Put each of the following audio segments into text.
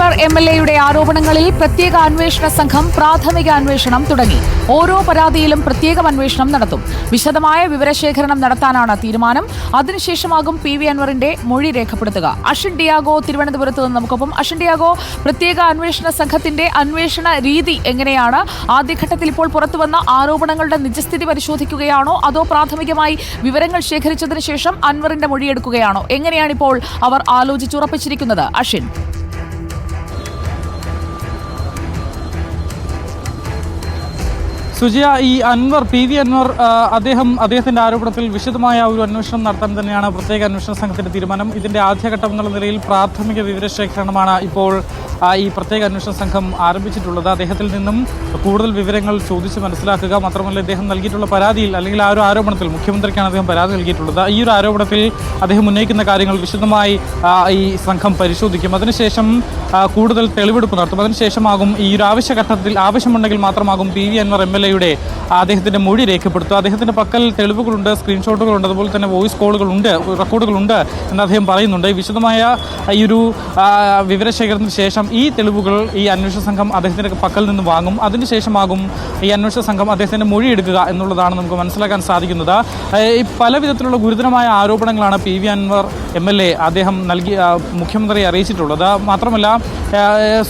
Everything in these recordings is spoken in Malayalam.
അൻവർ എംഎൽഎയുടെ ആരോപണങ്ങളിൽ പ്രത്യേക അന്വേഷണ സംഘം പ്രാഥമിക അന്വേഷണം തുടങ്ങി. ഓരോ പരാതിയിലും പ്രത്യേകം അന്വേഷണം നടത്തും. വിശദമായ വിവരശേഖരണം നടത്താനാണ് തീരുമാനം. അതിനുശേഷമാകും പി.വി. അൻവറിന്റെ മൊഴി രേഖപ്പെടുത്തുക. അഷിൻ ഡിയാഗോ തിരുവനന്തപുരത്ത് നിന്ന് നമുക്കൊപ്പം. അഷിൻ ഡിയാഗോ, പ്രത്യേക അന്വേഷണ സംഘത്തിന്റെ അന്വേഷണ രീതി എങ്ങനെയാണ്? ആദ്യഘട്ടത്തിൽ ഇപ്പോൾ പുറത്തുവന്ന ആരോപണങ്ങളുടെ നിജസ്ഥിതി പരിശോധിക്കുകയാണോ, അതോ പ്രാഥമികമായി വിവരങ്ങൾ ശേഖരിച്ചതിന് ശേഷം അൻവറിന്റെ മൊഴിയെടുക്കുകയാണോ? എങ്ങനെയാണിപ്പോൾ അവർ ആലോചിച്ചുറപ്പിച്ചിരിക്കുന്നത്? അഷിൻ. സുജിയ, ഈ അൻവർ, പി.വി. അൻവർ, അദ്ദേഹത്തിന്റെ ആരോപണത്തിൽ വിശദമായ ഒരു അന്വേഷണം നടത്താൻ തന്നെയാണ് പ്രത്യേക അന്വേഷണ സംഘത്തിന്റെ തീരുമാനം. ഇതിന്റെ ആദ്യഘട്ടം എന്നുള്ള നിലയിൽ പ്രാഥമിക വിവരശേഖരണമാണ് ഇപ്പോൾ ഈ പ്രത്യേക അന്വേഷണ സംഘം ആരംഭിച്ചിട്ടുള്ളത്. അദ്ദേഹത്തിൽ നിന്നും കൂടുതൽ വിവരങ്ങൾ ചോദിച്ച് മനസ്സിലാക്കുക. മാത്രമല്ല, അദ്ദേഹം നൽകിയിട്ടുള്ള പരാതിയിൽ, അല്ലെങ്കിൽ ആ ഒരു ആരോപണത്തിൽ, മുഖ്യമന്ത്രിക്കാണ് അദ്ദേഹം പരാതി നൽകിയിട്ടുള്ളത്. ഈ ഒരു ആരോപണത്തിൽ അദ്ദേഹം ഉന്നയിക്കുന്ന കാര്യങ്ങൾ വിശദമായി ഈ സംഘം പരിശോധിക്കും. അതിനുശേഷം കൂടുതൽ തെളിവെടുപ്പ് നടത്തും. അതിനുശേഷമാകും ഈ ഒരു ആവശ്യമുണ്ടെങ്കിൽ മാത്രമാകും പി.വി. അൻവർ എംഎൽഎയുടെ അദ്ദേഹത്തിന്റെ മൊഴി രേഖപ്പെടുത്തുക. അദ്ദേഹത്തിന്റെ പക്കൽ തെളിവുകളുണ്ട്, സ്ക്രീൻഷോട്ടുകളുണ്ട്, അതുപോലെ തന്നെ വോയിസ് കോളുകളുണ്ട്, റെക്കോർഡുകളുണ്ട് എന്ന് അദ്ദേഹം പറയുന്നുണ്ട്. വിശദമായ ഈ ഒരു വിവരശേഖരണത്തിന് ശേഷം ഈ തെളിവുകൾ ഈ അന്വേഷണ സംഘം അദ്ദേഹത്തിന്റെ പക്കൽ നിന്ന് വാങ്ങും. അതിനുശേഷമാകും ഈ അന്വേഷണ സംഘം അദ്ദേഹത്തിന്റെ മൊഴി എടുക്കുക എന്നുള്ളതാണ് നമുക്ക് മനസ്സിലാക്കാൻ സാധിക്കുന്നത്. പല വിധത്തിലുള്ള ഗുരുതരമായ ആരോപണങ്ങളാണ് പി.വി. അൻവർ എംഎൽഎ അദ്ദേഹം മുഖ്യമന്ത്രിയെ അറിയിച്ചിട്ടുള്ളത്. മാത്രമല്ല,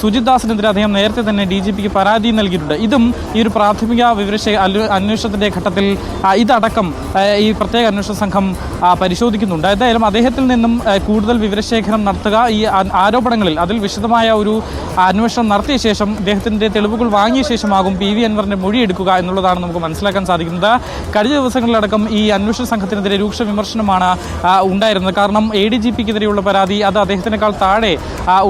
സുജിത് ദാസിനെതിരെ അദ്ദേഹം നേരത്തെ തന്നെ DGPക്ക് പരാതി നൽകിയിട്ടുണ്ട്. ഇതും ഈ ഒരു പ്രാഥമിക അന്വേഷണത്തിന്റെ ഘട്ടത്തിൽ ഇതടക്കം ഈ പ്രത്യേക അന്വേഷണ സംഘം പരിശോധിക്കുന്നുണ്ട്. എന്തായാലും അദ്ദേഹത്തിൽ നിന്നും കൂടുതൽ വിവരശേഖരണം നടത്തുക, ഈ ആരോപണങ്ങളിൽ അതിൽ വിശദമായ ഒരു അന്വേഷണം നടത്തിയ ശേഷം അദ്ദേഹത്തിന്റെ തെളിവുകൾ വാങ്ങിയ ശേഷമാകും പി.വി. അൻവറിന്റെ മൊഴിയെടുക്കുക എന്നുള്ളതാണ് നമുക്ക് മനസ്സിലാക്കാൻ സാധിക്കുന്നത്. കഴിഞ്ഞ ദിവസങ്ങളിലടക്കം ഈ അന്വേഷണ സംഘത്തിനെതിരെ രൂക്ഷ വിമർശനമാണ് ഉണ്ടായിരുന്നത്. കാരണം ADGPക്കെതിരെയുള്ള പരാതി, അത് അദ്ദേഹത്തിനേക്കാൾ താഴെ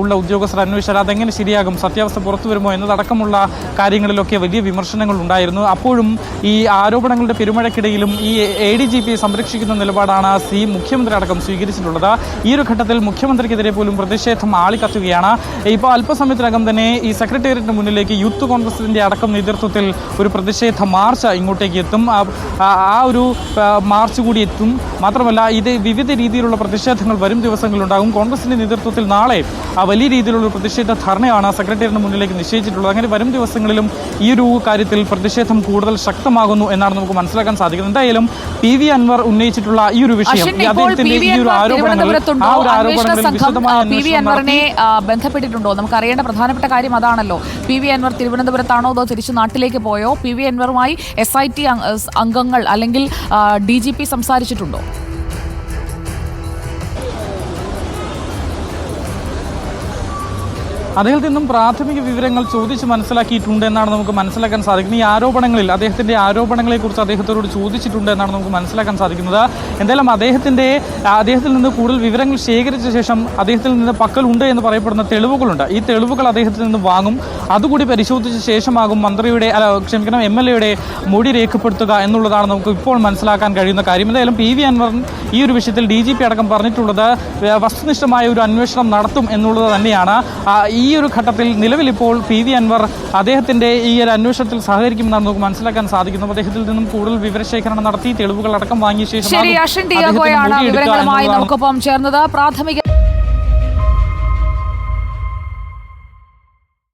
ഉള്ള ഉദ്യോഗസ്ഥർ അന്വേഷിച്ചാൽ അതെങ്ങനെ ശരിയാകും, സത്യാവസ്ഥ പുറത്തു വരുമോ എന്നതടക്കമുള്ള കാര്യങ്ങളിലൊക്കെ വലിയ വിമർശനങ്ങൾ ഉണ്ടായിരുന്നു. അപ്പോഴും ഈ ആരോപണങ്ങളുടെ പെരുമഴയ്ക്കിടയിലും ഈ ADGPയെ സംരക്ഷിക്കുന്ന നിലപാടാണ് മുഖ്യമന്ത്രി അടക്കം സ്വീകരിച്ചിട്ടുള്ളത്. ഈ ഒരു ഘട്ടത്തിൽ മുഖ്യമന്ത്രിക്കെതിരെ പോലും പ്രതിഷേധം ആളിക്കത്തുകയാണ്. ഇപ്പോൾ അല്പസമയത്തിനകം തന്നെ ഈ സെക്രട്ടേറിയറ്റിന് മുന്നിലേക്ക് യൂത്ത് കോൺഗ്രസിന്റെ അടക്കം നേതൃത്വത്തിൽ ഒരു പ്രതിഷേധ മാർച്ച് ഇങ്ങോട്ടേക്ക് എത്തും. ആ ഒരു മാർച്ച് കൂടി എത്തും. മാത്രമല്ല, ഇത് വിവിധ രീതിയിലുള്ള പ്രതിഷേധങ്ങൾ വരും ദിവസങ്ങളിലുണ്ടാകും. കോൺഗ്രസിന്റെ നേതൃത്വത്തിൽ നാളെ വലിയ രീതിയിലുള്ള പ്രതിഷേധ ധർണയാണ് സെക്രട്ടേറിയറ്റിന് മുന്നിലേക്ക് നിശ്ചയിച്ചിട്ടുള്ളത്. അങ്ങനെ വരും ദിവസങ്ങളിലും ഈ ഒരു കാര്യത്തിൽ പ്രതിഷേധം കൂടുതൽ ശക്തമാകുന്നു എന്നാണ് നമുക്ക് മനസ്സിലാക്കാൻ സാധിക്കുന്നത്. എന്തായാലും പി.വി. അൻവർ ഉന്നയിച്ചിട്ടുള്ള ഈ ഒരു വിഷയം, പി.വി. അൻവറിനെ ബന്ധപ്പെട്ടിട്ടുണ്ടോ? നമുക്ക് അറിയേണ്ട പ്രധാനപ്പെട്ട കാര്യം അതാണല്ലോ. പി.വി. അൻവർ തിരുവനന്തപുരത്താണോ അതോ തിരിച്ചു നാട്ടിലേക്ക് പോയോ? പി.വി. അൻവറുമായി SIT അംഗങ്ങൾ അല്ലെങ്കിൽ DGP സംസാരിച്ചിട്ടുണ്ടോ? അദ്ദേഹത്തിൽ നിന്നും പ്രാഥമിക വിവരങ്ങൾ ചോദിച്ച് മനസ്സിലാക്കിയിട്ടുണ്ട് എന്നാണ് നമുക്ക് മനസ്സിലാക്കാൻ സാധിക്കുന്നത്. ഈ ആരോപണങ്ങളിൽ, അദ്ദേഹത്തിന്റെ ആരോപണങ്ങളെക്കുറിച്ച് അദ്ദേഹത്തോട് ചോദിച്ചിട്ടുണ്ട് എന്നാണ് നമുക്ക് മനസ്സിലാക്കാൻ സാധിക്കുന്നത്. എന്തായാലും അദ്ദേഹത്തിൽ നിന്ന് കൂടുതൽ വിവരങ്ങൾ ശേഖരിച്ച ശേഷം അദ്ദേഹത്തിൽ നിന്ന് പക്കലുണ്ട് എന്ന് പറയപ്പെടുന്ന തെളിവുകളുണ്ട്. ഈ തെളിവുകൾ അദ്ദേഹത്തിൽ നിന്ന് വാങ്ങും. അതുകൂടി പരിശോധിച്ച ശേഷമാകും MLAയുടെ മൊഴി രേഖപ്പെടുത്തുക എന്നുള്ളതാണ് നമുക്ക് ഇപ്പോൾ മനസ്സിലാക്കാൻ കഴിയുന്ന കാര്യം. എന്തായാലും പി.വി. അൻവർ ഈ ഒരു വിഷയത്തിൽ DGP അടക്കം പറഞ്ഞിട്ടുള്ളത് വസ്തുനിഷ്ഠമായ ഒരു അന്വേഷണം നടത്തും എന്നുള്ളത് തന്നെയാണ്. ഈ ഒരു ഘട്ടത്തിൽ നിലവിൽ ഇപ്പോൾ പി.വി. അൻവർ അദ്ദേഹത്തിന്റെ ഈ ഒരു അന്വേഷണത്തിൽ സഹകരിക്കുമെന്നാണ് നമുക്ക് മനസ്സിലാക്കാൻ സാധിക്കുന്നത്. അദ്ദേഹത്തിൽ നിന്നും കൂടുതൽ വിവരശേഖരണം നടത്തി തെളിവുകൾ അടക്കം വാങ്ങിയ ശേഷം വിവരങ്ങളുമായി നമുക്കൊപ്പം ചേർന്നത്. പ്രാഥമിക